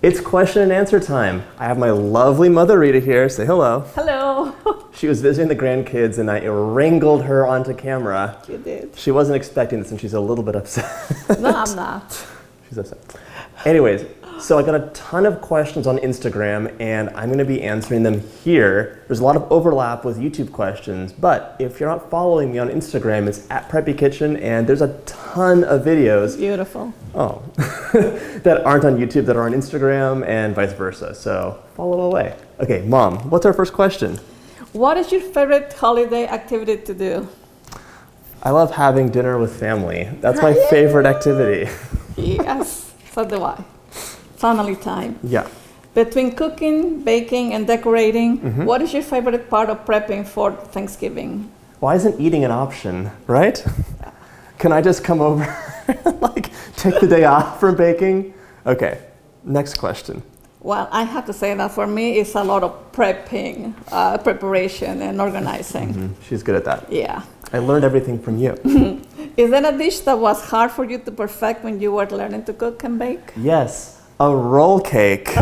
It's question and answer time. I have my lovely mother Rita here. Say hello. Hello. She was visiting the grandkids and I wrangled her onto camera. You did. She wasn't expecting this and she's a little bit upset. No, I'm not. She's upset. Anyways, so I got a ton of questions on Instagram and I'm going to be answering them here. There's a lot of overlap with YouTube questions, but if you're not following me on Instagram, it's at Preppy Kitchen and there's a ton of videos. Beautiful. Oh, that aren't on YouTube that are on Instagram and vice versa. So follow away. Okay, Mom, what's our first question? What is your favorite holiday activity to do? I love having dinner with family. That's my favorite activity. Yes, so do I. Family time. Yeah. Between cooking, baking, and decorating, what is your favorite part of prepping for Thanksgiving? Why isn't eating an option, right? Can I just come over and like take the day off from baking? Okay, next question. Well, I have to say that for me, it's a lot of prepping, preparation, and organizing. She's good at that. Yeah. I learned everything from you. Is there a dish that was hard for you to perfect when you were learning to cook and bake? Yes, a roll cake.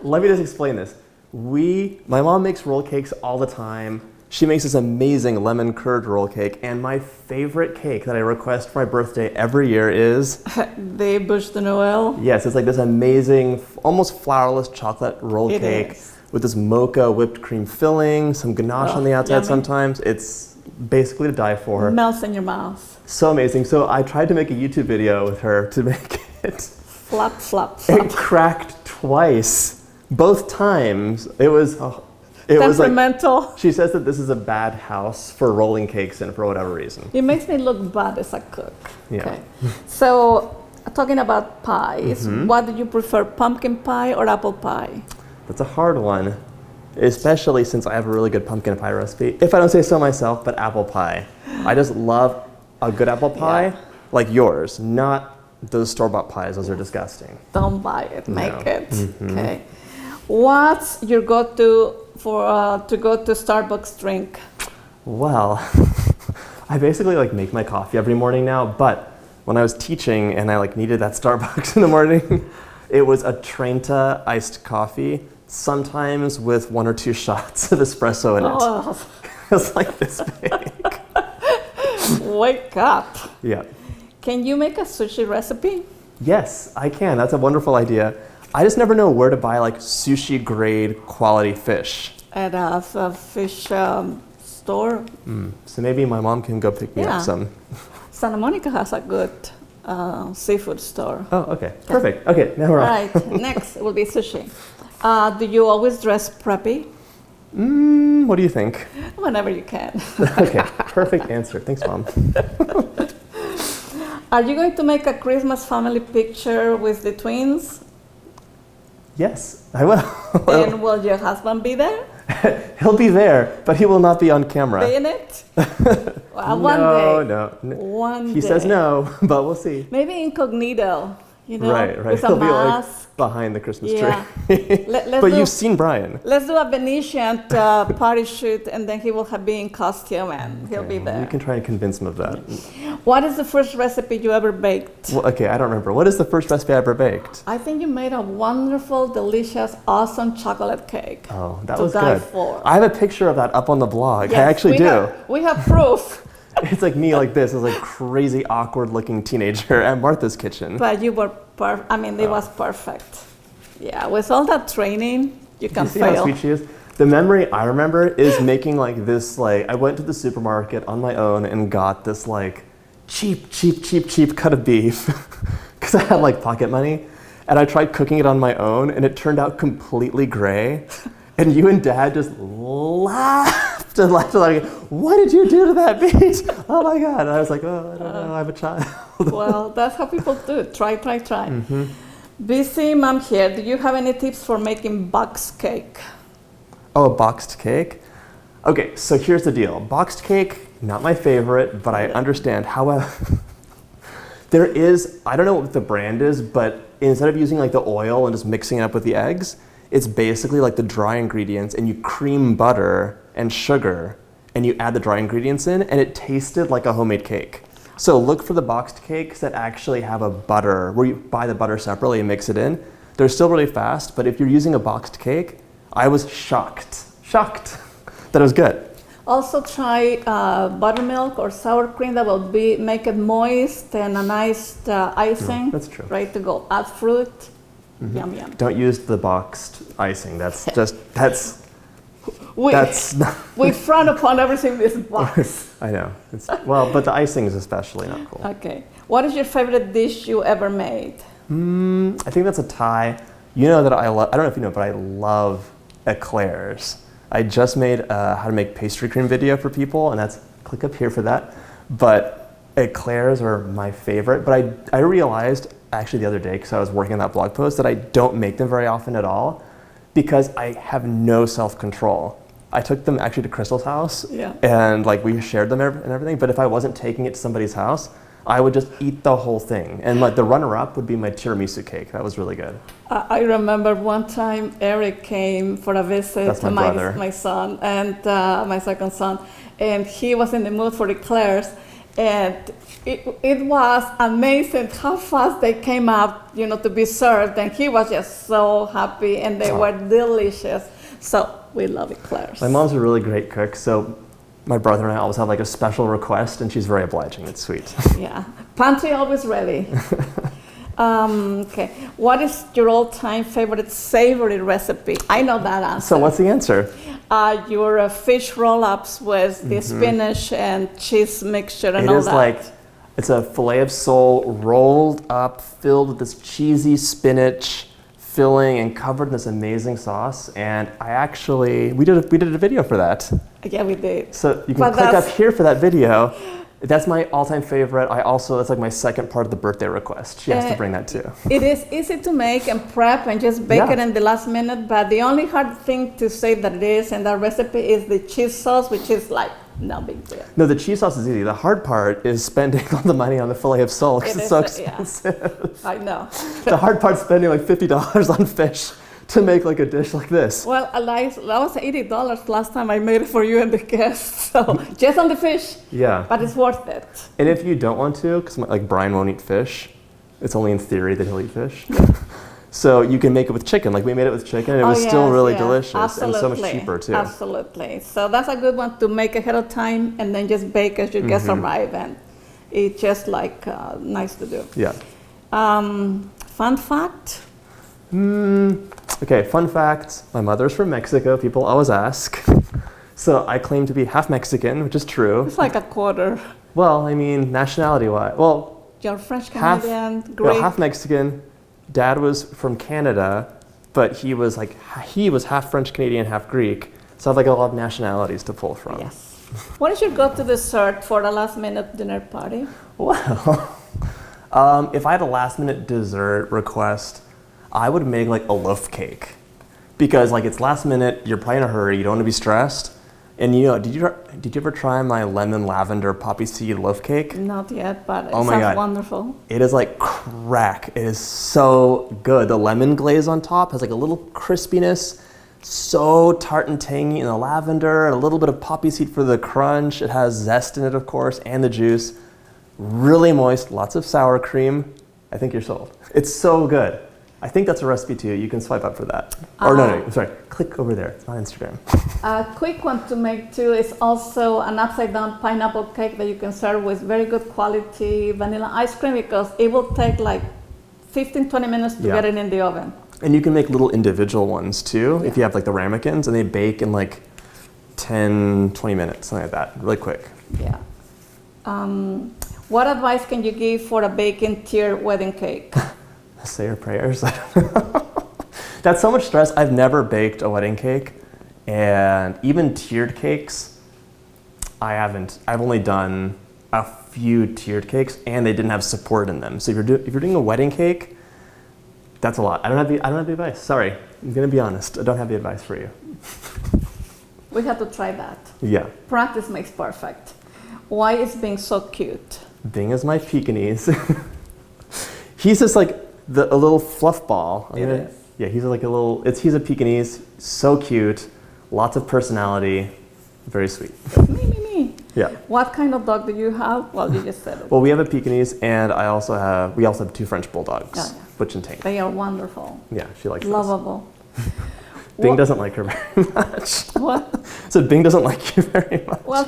Let me just explain this. My mom makes roll cakes all the time. She makes this amazing lemon curd roll cake, and my favorite cake that I request for my birthday every year is... The Bûche de Noël? Yes, it's like this amazing, almost flourless chocolate roll cake with this mocha whipped cream filling, some ganache on the outside yummy. sometimes. It's basically to die for. Melts in your mouth. So amazing. So I tried to make a YouTube video with her to make it. Flap, flap, flap. It cracked twice. Both times. It was Temperamental. like, she says that this is a bad house for rolling cakes in for whatever reason. It makes me look bad as a cook. Yeah. Okay. So, talking about pies, what do you prefer, pumpkin pie or apple pie? That's a hard one, especially since I have a really good pumpkin pie recipe. If I don't say so myself, but apple pie. I just love a good apple pie, like yours, not those store-bought pies. Those are disgusting. Don't buy it, make it. Okay. What's your go-to for to go to Starbucks drink? Well, I basically like make my coffee every morning now, but when I was teaching and I like needed that Starbucks in the morning, it was a Trenta iced coffee, sometimes with 1 or 2 shots of espresso in it. Oh. It was like this big. Wake up. Yeah. Can you make a sushi recipe? Yes, I can. That's a wonderful idea. I just never know where to buy like sushi grade quality fish. At a fish store. So maybe my mom can go pick me up some. Santa Monica has a good seafood store. Oh, okay. Perfect. Okay, now we're on. Right, next will be sushi. Do you always dress preppy? What do you think? Whenever you can. Okay, perfect answer. Thanks, Mom. Are you going to make a Christmas family picture with the twins? Yes, I will. And will your husband be there? He'll be there, but he will not be on camera. Be in it? Well, one day. No. One day. He says no, but we'll see. Maybe incognito, you know, Right. with He'll a be like mask. behind the Christmas Yeah. tree. But you've seen Brian. Let's do a Venetian party shoot, and then he will be in costume, and he'll be there. You can try and convince him of that. What is the first recipe you ever baked? Well, okay, I don't remember. What is the first recipe I ever baked? I think you made a wonderful, delicious, awesome chocolate cake. Oh, that to was die good. For. I have a picture of that up on the blog. Yes, I actually do. We have proof. It's like me like this, as a crazy, awkward-looking teenager at Martha's kitchen. But you were it was perfect. Yeah, with all that training, you can see fail. how sweet she is? The memory I remember is making like this, I went to the supermarket on my own and got this like cheap cut of beef because I had like pocket money. And I tried cooking it on my own and it turned out completely gray. And you and Dad just laughed and laughed like, what did you do to that meat? Oh my God. And I was like, oh, I don't know, I have a child. Well, that's how people do it. Try. BC Mom here, do you have any tips for making box cake? Oh, a boxed cake? Okay, so here's the deal. Boxed cake, not my favorite, but I understand. However, there is, I don't know what the brand is, but instead of using like the oil and just mixing it up with the eggs, it's basically like the dry ingredients and you cream butter and sugar and you add the dry ingredients in and it tasted like a homemade cake. So look for the boxed cakes that actually have a butter, where you buy the butter separately and mix it in. They're still really fast, but if you're using a boxed cake, I was shocked that it was good. Also try buttermilk or sour cream that will make it moist and a nice icing. That's true. Ready to go. Add fruit. Yum, yum. Don't use the boxed icing. That's We frown upon everything in this box. I know. But the icing is especially not cool. Okay. What is your favorite dish you ever made? I think that's a tie. You know that I don't know if you know, but I love eclairs. I just made a how to make pastry cream video for people, and that's, click up here for that. But eclairs are my favorite. But I realized actually the other day, because I was working on that blog post, that I don't make them very often at all because I have no self-control. I took them actually to Crystal's house, and like we shared them and everything. But if I wasn't taking it to somebody's house, I would just eat the whole thing. And like the runner-up would be my tiramisu cake. That was really good. I remember one time Eric came for a visit That's to my son and my second son, and he was in the mood for eclairs, and it was amazing how fast they came out, to be served, and he was just so happy, and they were delicious. So we love eclairs. My mom's a really great cook, so my brother and I always have like a special request, and she's very obliging. It's sweet. Yeah. Pantry always ready. Okay. What is your all-time favorite savory recipe? I know that answer. So what's the answer? Your fish roll-ups with the spinach and cheese mixture and all that. It's a filet of sole rolled up, filled with this cheesy spinach filling and covered in this amazing sauce. And we did a video for that. Yeah, we did. So you can click up here for that video. That's my all-time favorite. That's like my second part of the birthday request. She has to bring that too. It is easy to make and prep and just bake it in the last minute, but the only hard thing to say that it is in that recipe is the cheese sauce, which is like no big deal. No, the cheese sauce is easy. The hard part is spending all the money on the filet of sole because it's so expensive. Yeah. I know. The hard part's spending like $50 on fish to make like a dish like this. Well, that was $80 last time I made it for you and the guests. So just on the fish. Yeah. But it's worth it. And if you don't want to, because like Brian won't eat fish, it's only in theory that he'll eat fish. So you can make it with chicken. Like we made it with chicken, and it was still really delicious. Absolutely. And so much cheaper too. Absolutely. So that's a good one to make ahead of time and then just bake as your guests arrive, and it's just like nice to do. Yeah. Fun fact. Okay, fun fact, my mother's from Mexico, people always ask. So I claim to be half Mexican, which is true. It's like a quarter. Well, I mean, nationality-wise, you're French Canadian, Greek. Well, half Mexican. Dad was from Canada, but he was half French Canadian, half Greek. So I have like a lot of nationalities to pull from. Yes. What is your go-to dessert for a last-minute dinner party? Well, if I had a last-minute dessert request, I would make like a loaf cake, because like it's last minute, you're probably in a hurry, you don't want to be stressed. And did you ever try my lemon lavender poppy seed loaf cake? Not yet, but it sounds wonderful. It is like crack. It is so good. The lemon glaze on top has like a little crispiness, so tart and tangy in the lavender, and a little bit of poppy seed for the crunch. It has zest in it, of course, and the juice. Really moist, lots of sour cream. I think you're sold. It's so good. I think that's a recipe too. You can swipe up for that. Or no, sorry. Click over there. It's on Instagram. A quick one to make too is also an upside down pineapple cake that you can serve with very good quality vanilla ice cream, because it will take like 15-20 minutes to get it in the oven. And you can make little individual ones too, if you have like the ramekins, and they bake in like 10-20 minutes, something like that, really quick. Yeah. What advice can you give for a bacon tiered wedding cake? Say your prayers. That's so much stress. I've never baked a wedding cake, and even tiered cakes, I haven't. I've only done a few tiered cakes, and they didn't have support in them. So if you're doing a wedding cake, that's a lot. I don't have the advice. Sorry, I'm gonna be honest. I don't have the advice for you. We have to try that. Yeah. Practice makes perfect. Why is Bing so cute? Bing is my Pekingese. He's just like a little fluff ball. It is. Yeah, he's like he's a Pekingese, so cute, lots of personality, very sweet. Me. Yeah. What kind of dog do you have? Well, you just said it. Well, we have a Pekingese, and we also have 2 French bulldogs, Oh, yeah. Butch and Tank. They are wonderful. Yeah, she likes those. Lovable. Bing What- doesn't like her very much. What? So Bing doesn't like you very much. Well,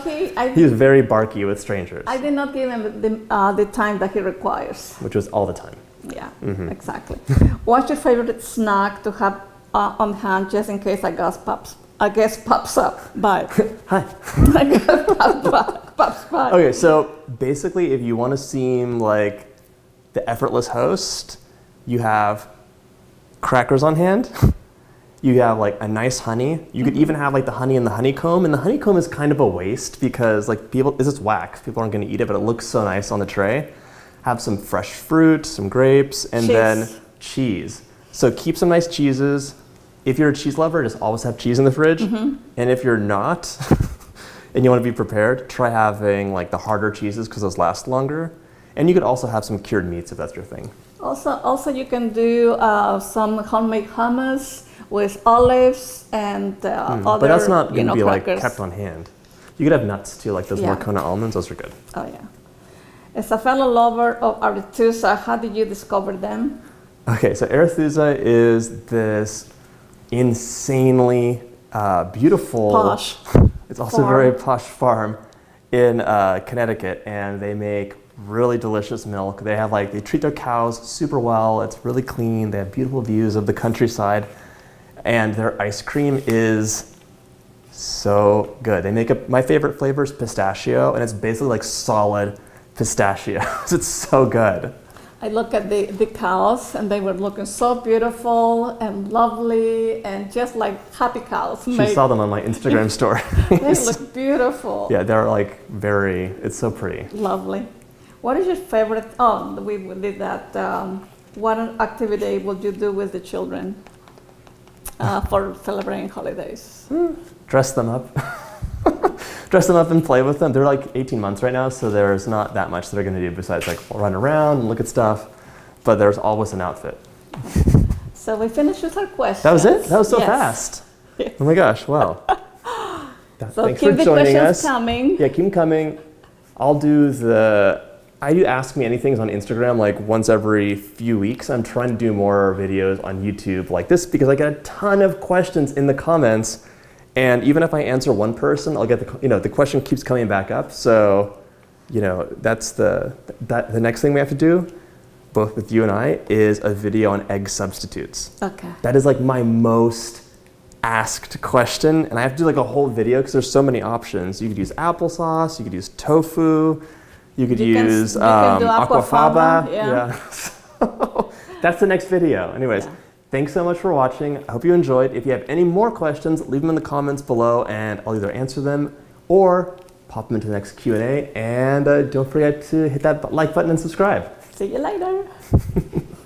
He's very barky with strangers, I did not give him the time that he requires. which was all the time. Yeah, Mm-hmm. exactly. What's your favorite snack to have on hand just in case a guest pops up? Bye. Hi. A guest pops by. Okay, so basically, if you want to seem like the effortless host, you have crackers on hand. You have like a nice honey. You could even have like the honey and the honeycomb. And the honeycomb is kind of a waste because like it's just wax. People aren't going to eat it, but it looks so nice on the tray. Have some fresh fruit, some grapes, and then cheese. So keep some nice cheeses. If you're a cheese lover, just always have cheese in the fridge. And if you're not, and you want to be prepared, try having like the harder cheeses because those last longer. And you could also have some cured meats if that's your thing. Also, you can do some homemade hummus with olives and other, But that's not going to be crackers. like kept on hand. You could have nuts too, like those Yeah. Morcona almonds. Those are good. Oh yeah. As a fellow lover of Arethusa, how did you discover them? Okay, so Arethusa is this insanely beautiful, Posh. It's also a very posh farm in Connecticut, and they make really delicious milk. They treat their cows super well. It's really clean. They have beautiful views of the countryside, and their ice cream is so good. They make my favorite flavor is pistachio, and it's basically like solid pistachios. It's so good. I look at the cows, and they were looking so beautiful and lovely, and just like happy cows. She saw them on my Instagram story. They look beautiful. Yeah, they're like it's so pretty. Lovely. What is your favorite? Oh, we did that. What activity would you do with the children for celebrating holidays? Dress them up. Dress them up and play with them. They're like 18 months right now, so there's not that much they're going to do besides like run around and look at stuff. But there's always an outfit. So we finished with our questions. That was it? That was so Yes. fast. Yes. Oh my gosh, wow. So Thanks keep for the joining questions us. coming. Yeah, keep them coming. I do Ask Me Anythings on Instagram like once every few weeks. I'm trying to do more videos on YouTube like this because I get a ton of questions in the comments. And even if I answer one person, I'll get the question keeps coming back up. So, that's the next thing we have to do, both with you and I, is a video on egg substitutes. Okay. That is like my most asked question, and I have to do like a whole video because there's so many options. You could use applesauce, you could use tofu, you could use you can do aquafaba, aquafaba. yeah. So that's the next video. Anyways, Yeah. thanks so much for watching. I hope you enjoyed. If you have any more questions, leave them in the comments below, and I'll either answer them or pop them into the next Q&A. And don't forget to hit that like button and subscribe. See you later.